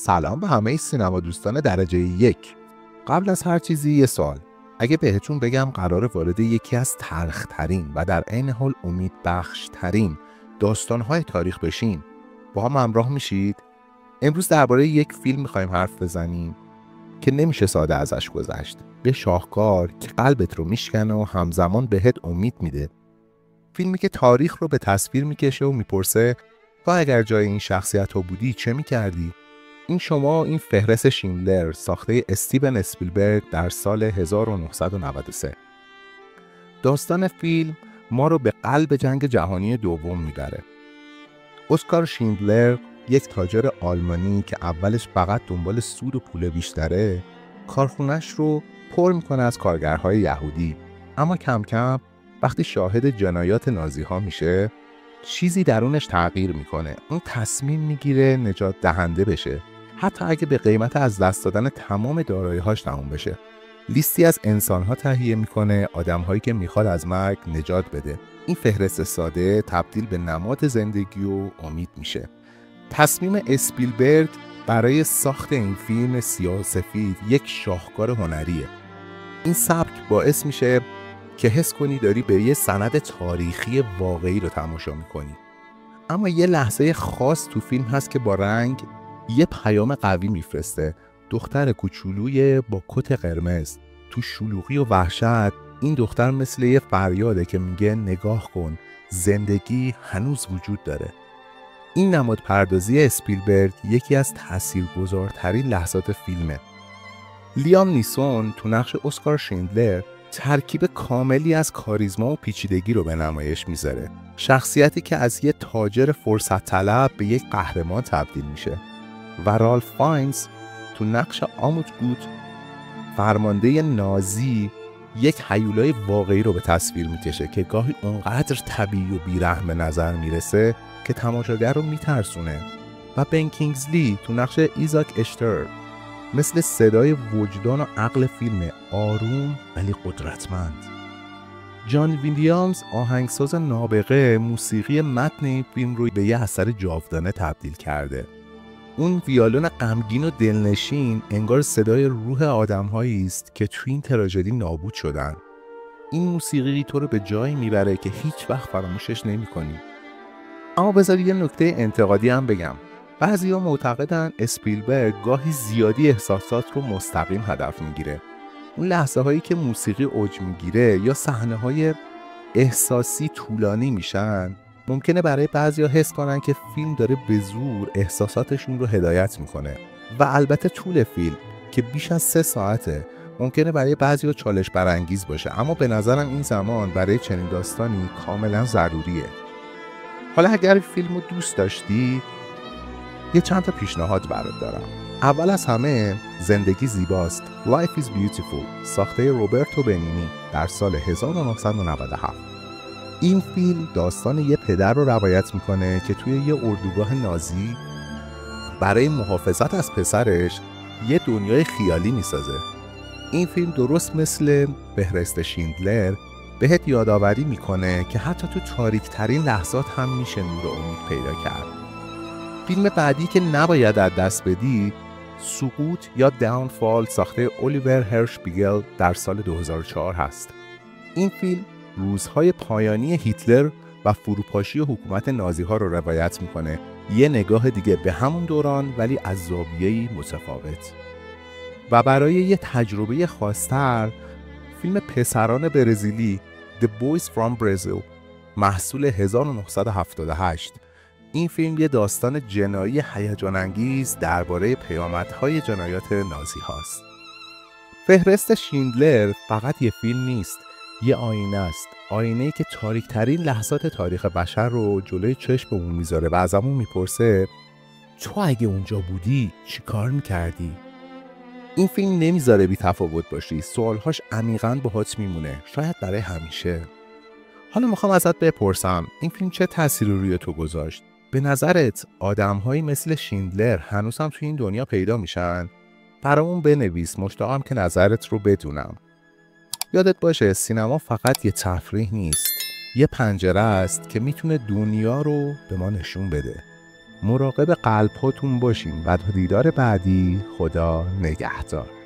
سلام به همه سینما دوستان درجه 1. قبل از هر چیزی یه سوال. اگه بهتون بگم قرار وارد یکی از تلخ‌ترین و در عین حال امیدبخش‌ترین داستان‌های تاریخ بشین، با هم همراه میشید؟ امروز درباره یک فیلم می‌خوایم حرف بزنیم که نمیشه ساده ازش گذشت. به شاهکار که قلبت رو میشکنه و همزمان بهت امید میده. فیلمی که تاریخ رو به تصویر میکشه و میپرسه تو اگر جای این شخصیت ها بودی چه میکردی؟ این شما این فهرست شیندلر ساخته استیون اسپیلبرگ در سال 1993. داستان فیلم ما رو به قلب جنگ جهانی دوم میبره. اسکار شیندلر، یک تاجر آلمانی که اولش فقط دنبال سود و پول بیشتره، کارخونش رو پر میکنه از کارگرهای یهودی، اما کم کم وقتی شاهد جنایات نازی ها میشه چیزی درونش تغییر میکنه. اون تصمیم میگیره نجات دهنده بشه، حتی اگه به قیمت از دست دادن تمام دارایی‌هاش تموم بشه. لیستی از انسان‌ها تهیه میکنه، آدم‌هایی که میخواد از مرگ نجات بده. این فهرست ساده تبدیل به نماد زندگی و امید میشه. تصمیم اسپیلبرگ برای ساخت این فیلم سیاه‌سفید یک شاهکار هنریه. این سبک باعث میشه که حس کنی داری به یه سند تاریخی واقعی رو تماشا میکنی. اما یه لحظه خاص تو فیلم هست که با رنگ یه پیام قوی میفرسته. دختر کوچولوی با کت قرمز تو شلوغی و وحشت، این دختر مثل یه فریاده که میگه نگاه کن، زندگی هنوز وجود داره. این نماد پردازی اسپیلبرگ یکی از تاثیرگذارترین لحظات فیلمه. لیام نیسون تو نقش اسکار شیندلر ترکیب کاملی از کاریزما و پیچیدگی رو به نمایش میذاره. شخصیتی که از یه تاجر فرصت طلب به یک قهرمان تبدیل میشه. و رالف فاینز تو نقش آموت گوت، فرمانده نازی، یک هیولای واقعی رو به تصویر میکشه که گاهی اونقدر طبیعی و بیرحم به نظر میرسه که تماشاگر رو میترسونه. و بن کینگزلی تو نقش ایزاک اشتر مثل صدای وجدان و عقل فیلم، آروم ولی قدرتمند. جان ویلیامز، آهنگساز نابغه، موسیقی متن این فیلم رو به یه اثر جاودانه تبدیل کرده. اون ویولون غمگین و دلنشین انگار صدای روح آدم‌هایی است که توی این تراژدی نابود شدن. این موسیقی تو رو به جایی میبره که هیچ وقت فراموشش نمی‌کنی. اما بذار یه نکته انتقادی هم بگم. بعضی‌ها معتقدن اسپیلبرگ گاهی زیادی احساسات رو مستقیم هدف میگیره. اون لحظه هایی که موسیقی اوج میگیره یا صحنه های احساسی طولانی میشن، ممکنه برای بعضی‌ها حس کنن که فیلم داره به زور احساساتشون رو هدایت میکنه. و البته طول فیلم که بیش از 3 ساعته ممکنه برای بعضی‌ها چالش برانگیز باشه، اما به نظرم این زمان برای چنین داستانی کاملا ضروریه. حالا اگر فیلمو دوست داشتی، یه چند تا پیشنهاد برات دارم. اول از همه، زندگی زیباست، Life is Beautiful، ساخته روبرتو بنینی در سال 1997. این فیلم داستان یه پدر رو روایت میکنه که توی یه اردوگاه نازی برای محافظت از پسرش یه دنیای خیالی میسازه. این فیلم درست مثل فهرست شیندلر بهت یادآوری میکنه که حتی تو تاریک ترین لحظات هم میشه نور و امید پیدا کرد. فیلم بعدی که نباید از دست بدی، سقوط یا داونفال، ساخته الیور هرشبیگل در سال 2004 هست. این فیلم روزهای پایانی هیتلر و فروپاشی حکومت نازی ها رو روایت میکنه. یه نگاه دیگه به همون دوران ولی از زاویه‌ای متفاوت. و برای یه تجربه خاص‌تر، فیلم پسران برزیلی The Boys from Brazil محصول 1978. این فیلم یه داستان جنایی هیجان انگیز درباره پیامدهای جنایات نازی هاست. فهرست شیندلر فقط یه فیلم نیست، یه آینه است. آینه‌ای که تاریک ترین لحظات تاریخ بشر رو جلوی چشممون میذاره و ازمون میپرسه تو اگه اونجا بودی چی کار میکردی؟ این فیلم نمیذاره بی تفاوت باشی، سوالهاش عمیقاً باهات میمونه، شاید برای همیشه. حالا میخوام ازت بپرسم این فیلم چه تأثیری روی تو گذاشت؟ به نظرت آدم‌هایی مثل شیندلر هنوز هم توی این دنیا پیدا میشن؟ برامون بنویس، مشتاقم که نظرت رو بدونم. یادت باشه سینما فقط یه تفریح نیست، یه پنجره است که میتونه دنیا رو به ما نشون بده. مراقب قلب هاتون باشین و تا دیدار بعدی خدا نگهدار.